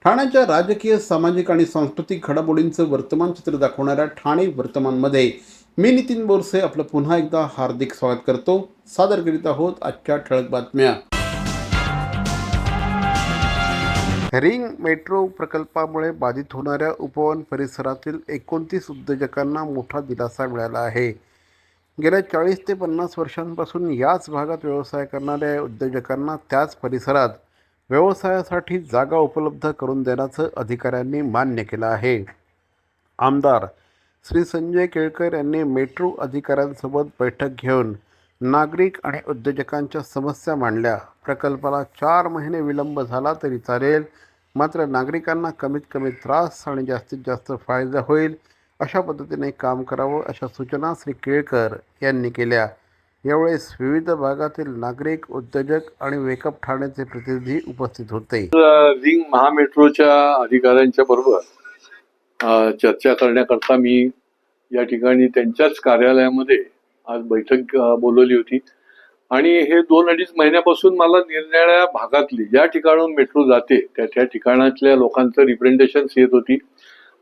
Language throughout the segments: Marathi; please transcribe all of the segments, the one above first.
ठाण्याच्या राजकीय, सामाजिक आणि सांस्कृतिक घडामोडींचं वर्तमान चित्र दाखवणाऱ्या ठाणे वर्तमानमध्ये मी नितीन बोरसे आपलं पुन्हा एकदा हार्दिक स्वागत करतो. सादर करीत आहोत आजच्या ठळक बातम्या. रिंग मेट्रो प्रकल्पामुळे बाधित होणाऱ्या उपवन परिसरातील 29 उद्योजकांना मोठा दिलासा मिळाला आहे. गेल्या 40 ते 50 वर्षांपासून याच भागात व्यवसाय करणाऱ्या या उद्योजकांना त्याच परिसरात व्यवसायासाठी जागा उपलब्ध करून देण्याचं अधिकाऱ्यांनी मान्य केलं आहे. आमदार श्री संजय केळकर यांनी मेट्रो अधिकाऱ्यांसोबत बैठक घेऊन नागरिक आणि उद्योजकांच्या समस्या मांडल्या. प्रकल्पाला 4 महिने विलंब झाला तरी चालेल, मात्र नागरिकांना कमीत कमी त्रास आणि जास्तीत जास्त फायदा होईल अशा पद्धतीने काम करावं, अशा सूचना श्री केळकर यांनी केल्या. यावेळेस विविध भागातील नागरिक, उद्योजक आणि वेकअप ठाण्याचे प्रतिनिधी उपस्थित होते. रिंग महामेट्रोच्या अधिकाऱ्यांच्या बरोबर चर्चा करण्याकरता मी या ठिकाणी त्यांच्याच कार्यालयामध्ये आज बैठक बोलवली होती आणि हे 2-2.5 महिन्यापासून मला निरनिराळ्या भागातली ज्या ठिकाणून मेट्रो जाते त्या ठिकाणातल्या लोकांचं रिप्रेझेंटेशन्स येत होती.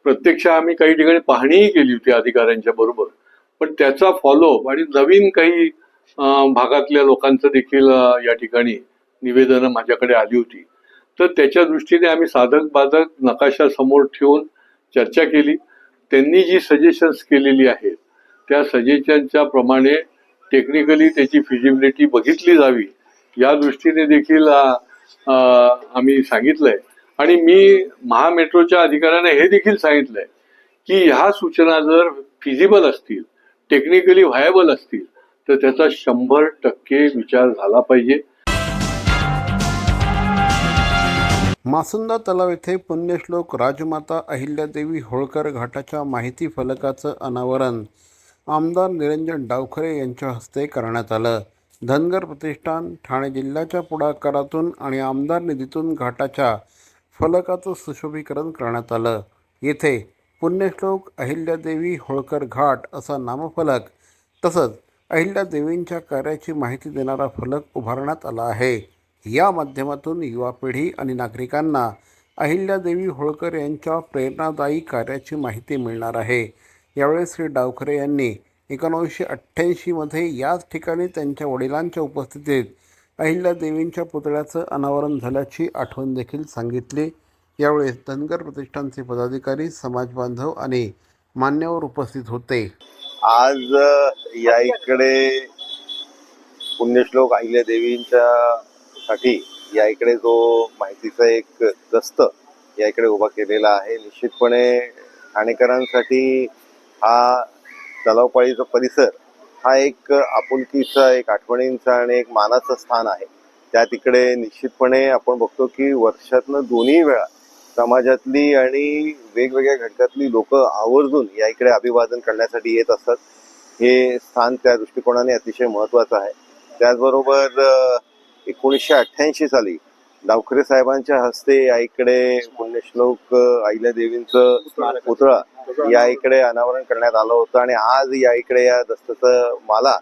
प्रत्यक्ष आम्ही काही ठिकाणी पाहणीही केली होती अधिकाऱ्यांच्या बरोबर, पण त्याचा फॉलोअप आणि नवीन काही भागातल्या लोकांचं देखील या ठिकाणी निवेदनं माझ्याकडे आली होती. तर त्याच्या दृष्टीने आम्ही साधक बाधक नकाशा समोर ठेवून चर्चा केली. त्यांनी जी सजेशन्स केलेली आहेत त्या सजेशनच्या प्रमाणे टेक्निकली त्याची फिजिबिलिटी बघितली जावी या दृष्टीने देखील आम्ही सांगितलंय. आणि मी महामेट्रोच्या अधिकाऱ्यांना हे देखील सांगितलंय की ह्या सूचना जर फिजिबल असतील, टेक्निकली व्हायबल असतील तर त्याचा 100% विचार झाला पाहिजे. मासुंदा तलाव येथे पुण्यश्लोक राजमाता अहिल्यादेवी होळकर घाटाच्या माहिती फलकाचं अनावरण आमदार निरंजन डावखरे यांच्या हस्ते करण्यात आलं. धनगर प्रतिष्ठान ठाणे जिल्ह्याच्या पुढाकारातून आणि आमदार निधीतून घाटाच्या फलकाचं सुशोभीकरण करण्यात आलं. येथे पुण्यश्लोक अहिल्यादेवी होळकर घाट असा नामफलक तसंच अहिल्यादेवींच्या कार्याची माहिती देणारा फलक उभारण्यात आला आहे. या माध्यमातून युवा पिढी आणि नागरिकांना अहिल्यादेवी होळकर यांच्या प्रेरणादायी कार्याची माहिती मिळणार आहे. यावेळी श्री डावखरे यांनी 1988मध्ये याच ठिकाणी त्यांच्या वडिलांच्या उपस्थितीत अहिल्यादेवींच्या पुतळ्याचं अनावरण झाल्याची आठवण देखील सांगितली. यावेळी धनगर प्रतिष्ठानचे पदाधिकारी, समाजबांधव आणि मान्यवर उपस्थित होते. आज या इकडे पुण्यश्लोक अहिल्यादेवींच्या साठी या इकडे जो माहितीचा एक गस्त या इकडे उभा केलेला आहे. निश्चितपणे ठाणेकरांसाठी हा तलावपाळीचा परिसर हा एक आपुलकीचा, एक आठवणींचा आणि एक मानाचं स्थान आहे. त्या तिकडे निश्चितपणे आपण बघतो की वर्षातनं 2 वेळा समाजातली आणि वेगवेगळ्या घटकातली लोक आवर्जून या इकडे अभिवादन करण्यासाठी येत असतात. हे स्थान त्या दृष्टिकोनाने अतिशय महत्त्वाचं आहे. त्याचबरोबर 1988 साली डावखरे साहेबांच्या हस्ते या इकडे पुण्यश्लोक अहिल्यादेवींचं पुतळा या इकडे अनावरण करण्यात आलं होतं आणि आज या इकडे या दस्तचं मला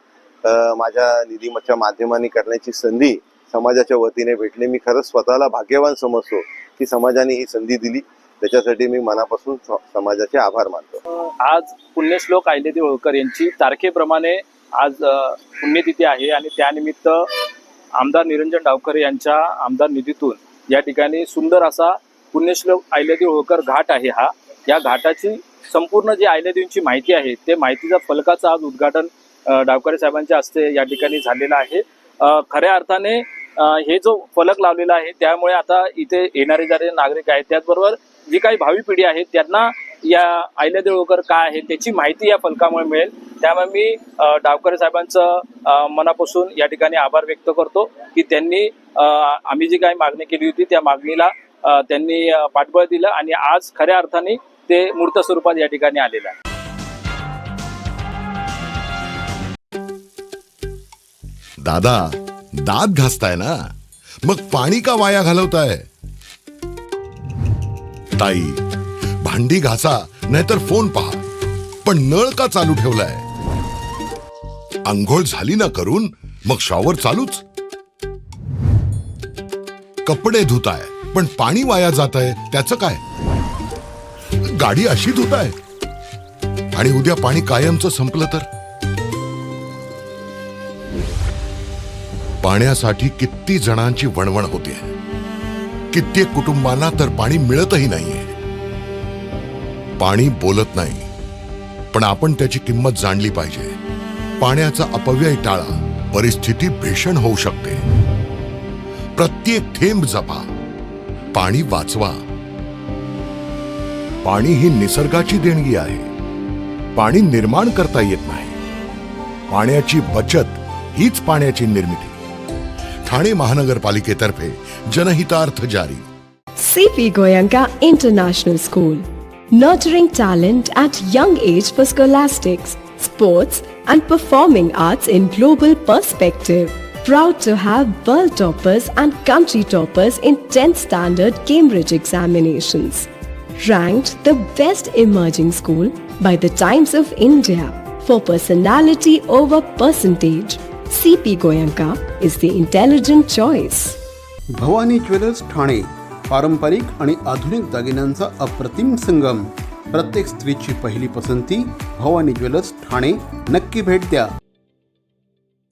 माझ्या निधीच्या माध्यमाने करण्याची संधी समाजाच्या वतीने भेटली. मी खरंच स्वतःला भाग्यवान समजतो की समाजाने ही संधी दिली. त्याच्यासाठी मी मनापासून समाजाचे आभार मानतो. आज पुण्यश्लोक अहिल्यादेवी होळकर यांची तारखेप्रमाणे आज पुण्यतिथी आहे आणि त्यानिमित्त आमदार निरंजन डावखरे यांच्या आमदार निधीतून या ठिकाणी सुंदर असा पुण्यश्लोक अहिल्यादेवी होळकर घाट आहे. या घाटाची संपूर्ण जी अहिल्यादेवींची माहिती आहे ते माहितीचा फलकाचं आज उद्घाटन डावखरे साहेबांच्या हस्ते या ठिकाणी झालेलं आहे. खऱ्या अर्थाने हे जो फलक लावलेला आहे त्यामुळे आता इथे येणारे जे नागरिक आहेत, त्याचबरोबर जी काही भावी पिढी आहे त्यांना या अहिल्यादेवी होळकर काय आहे त्याची माहिती या फलकामुळे मिळेल. त्यामुळे मी डावखरे साहेबांचं मनापासून या ठिकाणी आभार व्यक्त करतो की त्यांनी आम्ही जी काही मागणी केली होती त्या मागणीला त्यांनी पाठबळ दिलं आणि आज खऱ्या अर्थाने ते मूर्त स्वरूपात या ठिकाणी आलेलं आहे. दादा, दात घासताय ना, मग पाणी का वाया घालवताय? ताई, भांडी घासा नाहीतर फोन पहा, पण नळ का चालू ठेवलाय? अंघोळ झाली ना करून, मग शॉवर चालूच. कपडे धुताय पण पाणी वाया जात आहे त्याचं काय? गाडी अशी धुत आहे आणि उद्या पाणी कायमचं संपलं तर? पाण्यासाठी किती जणांची वणवण होते. कित्येक कुटुंबांना तर पाणी मिळतही नाहीये. पाणी बोलत नाही, पण आपण त्याची किंमत जाणली पाहिजे. पाण्याचा अपव्यय टाळा, परिस्थिती भीषण होऊ शकते. प्रत्येक थेंब जपा, पाणी वाचवा. पाणी ही निसर्गाची देणगी आहे. पाणी निर्माण करता येत नाही. पाण्याची बचत हीच पाण्याची निर्मिती. ठाणे महानगरपालिकेतर्फे जनहितार्थ जारी. CP Goenka International School, nurturing talent at young age for scholastics, sports and performing arts in global perspective. Proud to have world toppers and country toppers in 10th standard Cambridge examinations. Ranked the best emerging school by the Times of India for personality over percentage. CP Goenka is the intelligent choice. Bhavani jewellers Thane, पारंपरिक आणि आधुनिक दागिन्यांचा अप्रतिम संगम. प्रत्येक स्त्रीची पहिली पसंती भवानी ज्वेलर्स ठाणे. नक्की भेट द्या.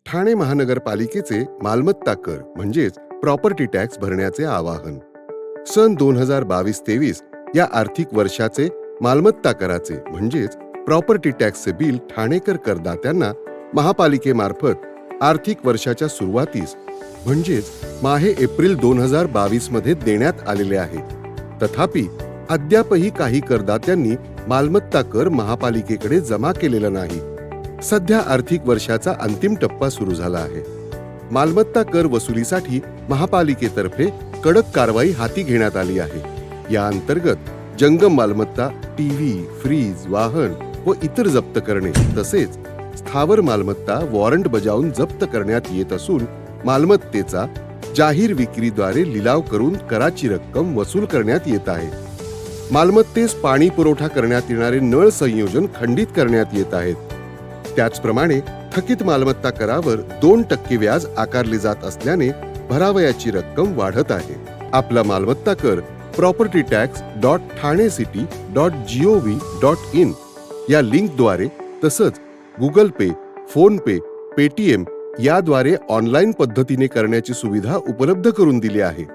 ठाणे महानगरपालिकेचे मालमत्ता कर म्हणजेच प्रॉपर्टी टॅक्स भरण्याचे आवाहन. सन 2022-23 या आर्थिक वर्षाचे मालमत्ता कराचे म्हणजेच प्रॉपर्टी टॅक्सचे बिल ठाणेकर करदात्यांना महापालिकेमार्फत आर्थिक वर्षाच्या सुरुवातीस म्हणजेच माहे एप्रिल 2022 मध्ये देण्यात आलेले आहे. तथापि अद्यापही काही करदात्यांनी मालमत्ता कर महापालिकेकडे जमा केलेला नाही. सध्या आर्थिक वर्षाचा अंतिम टप्पा सुरू झाला आहे. मालमत्ता कर वसुलीसाठी महापालिकेतर्फे कडक कारवाई हाती घेण्यात आली आहे. या अंतर्गत जंगम मालमत्ता, टीव्ही, फ्रीज, वाहन व इतर जप्त करणे तसेच स्थावर मालमत्ता वॉरंट बजावून जप्त करण्यात येत असून मालमत्तेचा जाहीर विक्रीद्वारे लिलाव करून कराची रक्कम वसूल करण्यात येत आहे. मालमत्तेस पाणी पुरवठा करण्यात येणारे नळ संयोजन खंडित करण्यात येत आहेत. त्याचप्रमाणे थकीत मालमत्ता करावर 2% व्याज आकारले जात असल्याने भरावयाची रक्कम वाढत आहे. आपला मालमत्ता कर propertytax.thanecity.gov.in या लिंकद्वारे तसंच गुगल पे, फोन पे, पेटीएम याद्वारे ऑनलाईन पद्धतीने करण्याची सुविधा उपलब्ध करून दिली आहे.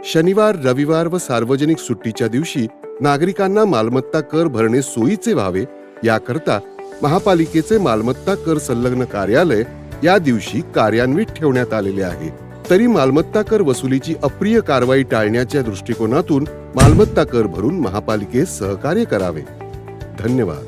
शनिवार, रविवार व सार्वजनिक सुट्टीच्या दिवशी नागरिकांना मालमत्ता कर भरणे सोयीचे व्हावे याकरता महापालिकेचे मालमत्ता कर संलग्न कार्यालय या दिवशी कार्यान्वित ठेवण्यात आलेले आहे. तरी मालमत्ता कर वसुलीची अप्रिय कारवाई टाळण्याच्या दृष्टिकोनातून मालमत्ता कर भरून महापालिकेस सहकार्य करावे. धन्यवाद.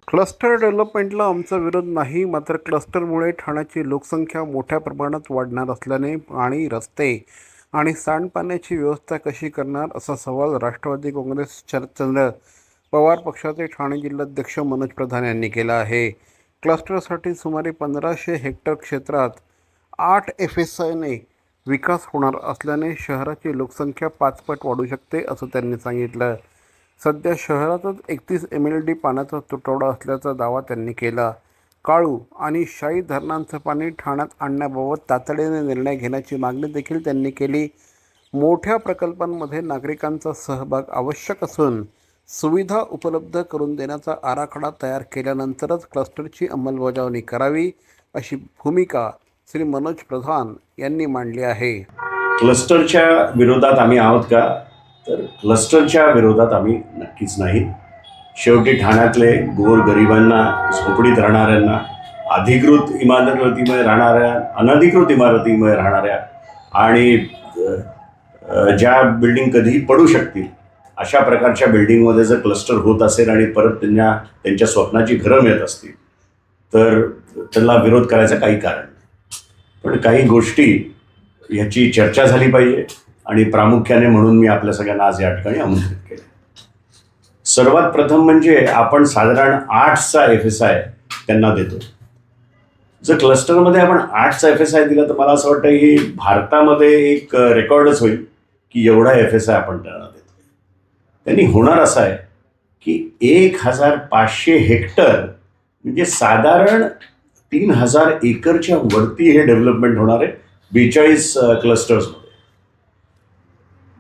क्लस्टर डेव्हलपमेंटला आमचा विरोध नाही, मात्र क्लस्टरमुळे ठाण्याची लोकसंख्या मोठ्या प्रमाणात वाढणार असल्याने पाणी, रस्ते आणि सांडपाण्याची व्यवस्था कशी करणार असा सवाल राष्ट्रवादी काँग्रेस शरदचंद्र पवार पक्षाचे ठाणे जिल्हाध्यक्ष मनोज प्रधान यांनी केला आहे. क्लस्टरसाठी सुमारे 1500 हेक्टर क्षेत्रात 8 FSIने विकास होणार असल्याने शहराची लोकसंख्या 5 पट वाढू शकते असं त्यांनी सांगितलं. सध्या शहरातच 31 MLD पाण्याचा तुटवडा असल्याचा दावा त्यांनी केला. काळू आणि शाई धरणांचं पाणी ठाण्यात आणण्याबाबत तातडीने निर्णय घेण्याची मागणी देखील त्यांनी केली. मोठ्या प्रकल्पांमध्ये नागरिकांचा सहभाग आवश्यक असून सुविधा उपलब्ध करून देण्याचा आराखडा तयार केल्यानंतरच क्लस्टरची अंमलबजावणी करावी अशी भूमिका श्री मनोज प्रधान यांनी मांडली आहे. क्लस्टरच्या विरोधात आम्ही आहोत का? तर क्लस्टरच्या विरोधात आम्ही नक्कीच नाही. शेवटी ठाण्यातले गोरगरिबांना, झोपडीत राहणाऱ्यांना, अधिकृत इमारतीमध्ये राहणाऱ्या, अनधिकृत इमारतीमध्ये राहणाऱ्या आणि ज्या बिल्डिंग कधीही पडू शकतील अशा प्रकारच्या बिल्डिंगमध्ये जर क्लस्टर होत असेल आणि परत त्यांच्या स्वप्नाची घरं मिळत असतील तर त्याला विरोध करायचा काही कारण नाही. पण काही गोष्टी ह्याची चर्चा झाली पाहिजे आणि प्रामुख्याने म्हणून मी आपल्या सगळ्यांना आज या ठिकाणी आमंत्रित केलं. सर्वात प्रथम म्हणजे आपण साधारण 8चा FSI त्यांना देतो. जर क्लस्टरमध्ये आपण 8चा FSI दिला तर मला असं वाटतं की भारतामध्ये एक रेकॉर्डच होईल की एवढा FSI आपण त्यांना देतो. त्यांनी होणार असं आहे की 1500 हेक्टर म्हणजे साधारण 3000 एकरच्या वरती हे डेव्हलपमेंट होणार आहे 42 क्लस्टर्समध्ये.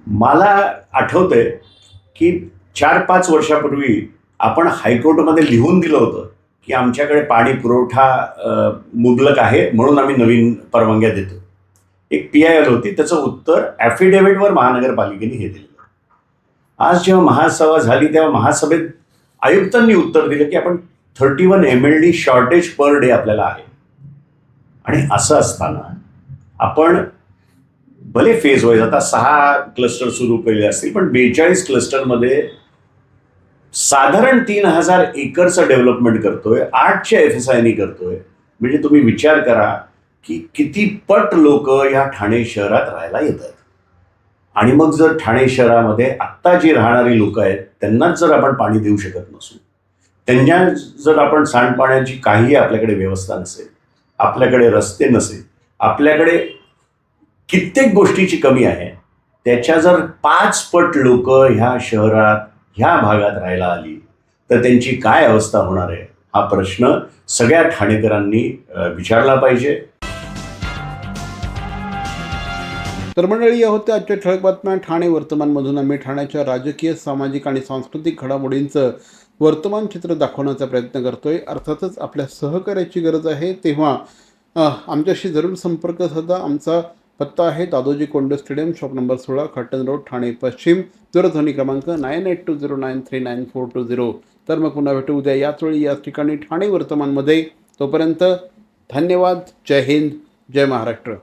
मला आठवतंय की 4-5 वर्षापूर्वी आपण हायकोर्टमध्ये लिहून दिलं होतं की आमच्याकडे पाणी पुरवठा मुबलक आहे म्हणून आम्ही नवीन परवानग्या देतो. एक PI आली होती, त्याचं उत्तर ॲफिडेव्हिटवर महानगरपालिकेने हे दिलं. आज जेव्हा महासभा झाली तेव्हा महासभेत आयुक्तांनी उत्तर दिलं की आपण 31 MLD शॉर्टेज पर डे आपल्याला आहे. आणि असं असताना आपण भले फेज वाईज आता 6 क्लस्टर सुरू केले असतील, पण 42 क्लस्टरमध्ये साधारण 3000 एकरचं डेव्हलपमेंट करतोय, 8च्या FSIनी करतोय. म्हणजे तुम्ही विचार करा की किती पट लोक या ठाणे शहरात राहायला येतात. आणि मग जर ठाणे शहरामध्ये आत्ता जी राहणारी लोक आहेत त्यांनाच जर आपण पाणी देऊ शकत नसू, त्यांच्या जर आपण सांडपाण्याची काही आपल्याकडे व्यवस्था नसेल, आपल्याकडे रस्ते नसेल, आपल्याकडे कित्येक गोष्टीची कमी आहे, त्याच्या जर 5 पट लोक ह्या शहरात ह्या भागात राहायला आली तर त्यांची काय अवस्था होणार आहे हा प्रश्न सगळ्या ठाणेकरांनी विचारला पाहिजे. तर मंडळी, या होत्या आजच्या ठळक बातम्या ठाणे वर्तमानमधून. आम्ही ठाण्याच्या राजकीय, सामाजिक आणि सांस्कृतिक घडामोडींचं वर्तमान चित्र दाखवण्याचा प्रयत्न करतोय. अर्थातच आपल्या सहकार्याची गरज आहे, तेव्हा आमच्याशी जरूर संपर्क साधा. आमचा पत्ता आहे Dadoji Konde stadium, shop number 16, Khattan road, Thane पश्चिम. दूरध्वनी क्रमांक 9820939420. तर मग पुन्हा भेटू उद्या याच वेळी याच ठिकाणी ठाणे वर्तमानमध्ये. तोपर्यंत धन्यवाद. जय हिंद, जय महाराष्ट्र.